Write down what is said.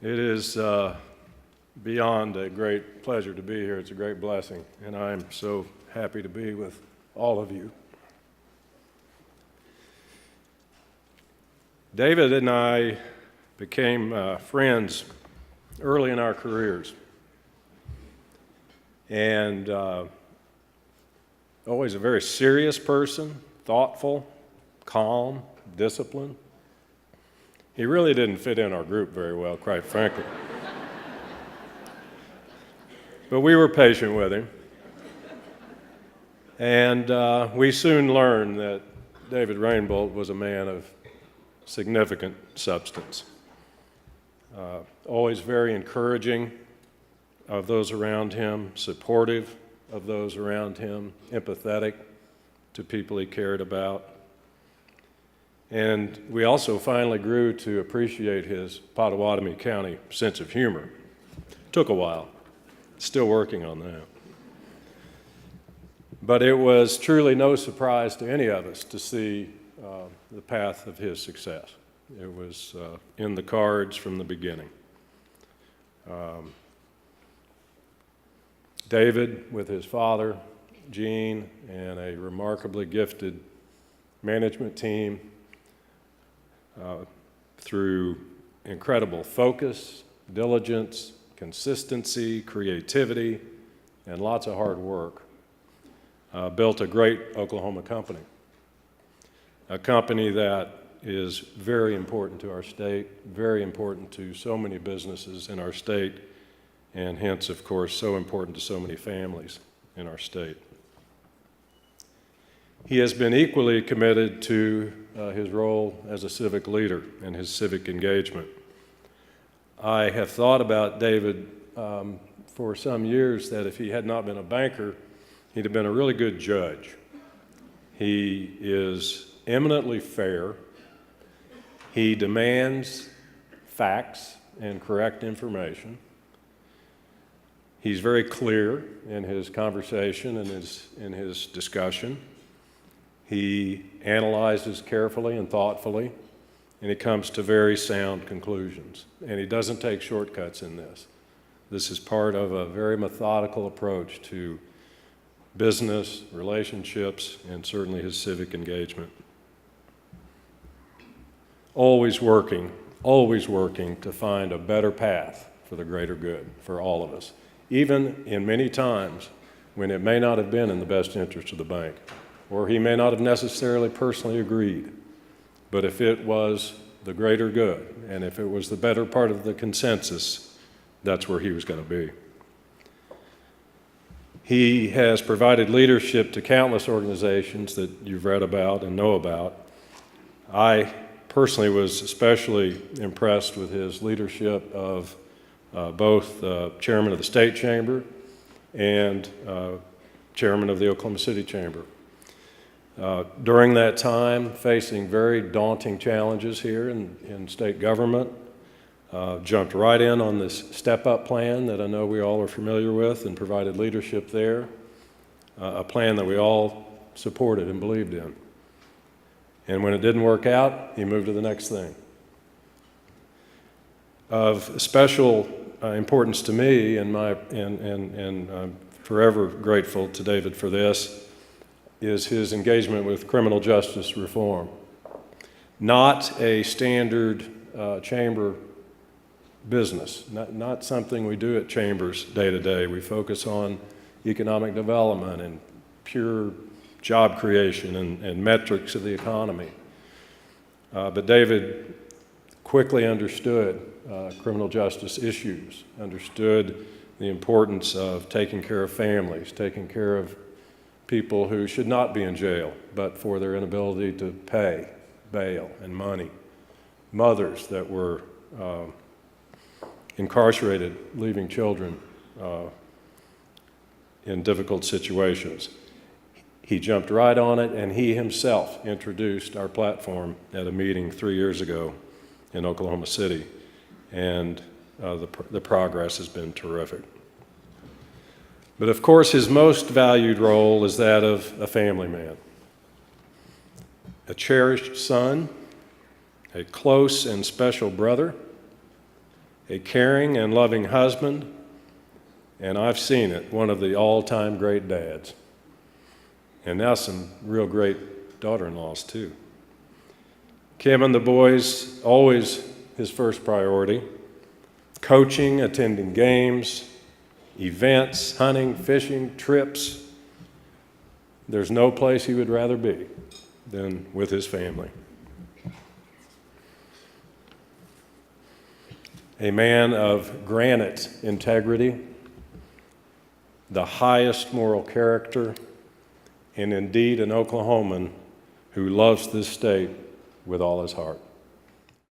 It is beyond a great pleasure to be here. It's a great blessing, and I'm so happy to be with all of you. David and I became friends early in our careers, and always a very serious person, thoughtful, calm, disciplined. He really didn't fit in our group very well, quite frankly. But we were patient with him. And we soon learned that David Rainbolt was a man of significant substance. Always very encouraging of those around him, supportive of those around him, empathetic to people he cared about. And we also finally grew to appreciate his Pottawatomie County sense of humor. Took a while, still working on that. But it was truly no surprise to any of us to see the path of his success. It was in the cards from the beginning. David, with his father, Gene, and a remarkably gifted management team, through incredible focus, diligence, consistency, creativity, and lots of hard work, built a great Oklahoma company. A company that is very important to our state, very important to so many businesses in our state, and hence, of course, so important to so many families in our state. He has been equally committed to his role as a civic leader and his civic engagement. I have thought about David for some years that if he had not been a banker, he'd have been a really good judge. He is eminently fair. He demands facts and correct information. He's very clear in his conversation and in his discussion. He analyzes carefully and thoughtfully, and he comes to very sound conclusions. And he doesn't take shortcuts in this. This is part of a very methodical approach to business, relationships, and certainly his civic engagement. Always working to find a better path for the greater good for all of us, even in many times when it may not have been in the best interest of the bank, or he may not have necessarily personally agreed. But if it was the greater good, and if it was the better part of the consensus, that's where he was going to be. He has provided leadership to countless organizations that you've read about and know about. I personally was especially impressed with his leadership of both chairman of the State Chamber and chairman of the Oklahoma City Chamber. During that time, facing very daunting challenges here in state government, jumped right in on this step-up plan that I know we all are familiar with and provided leadership there, a plan that we all supported and believed in. And when it didn't work out, he moved to the next thing. Of special importance to me, and I'm forever grateful to David for this, is his engagement with criminal justice reform. Not a standard chamber business, not something we do at chambers day to day. We focus on economic development and pure job creation and metrics of the economy. But David quickly understood criminal justice issues, understood the importance of taking care of families, taking care of people who should not be in jail, but for their inability to pay bail and money. Mothers that were incarcerated, leaving children in difficult situations. He jumped right on it, and he himself introduced our platform at a meeting 3 years ago in Oklahoma City, and the progress has been terrific. But of course, his most valued role is that of a family man, a cherished son, a close and special brother, a caring and loving husband, and I've seen it, one of the all-time great dads. And now some real great daughter-in-laws, too. Kim and the boys, always his first priority. Coaching, attending games, events, hunting, fishing, trips. There's no place he would rather be than with his family. A man of granite integrity, the highest moral character, and indeed an Oklahoman who loves this state with all his heart.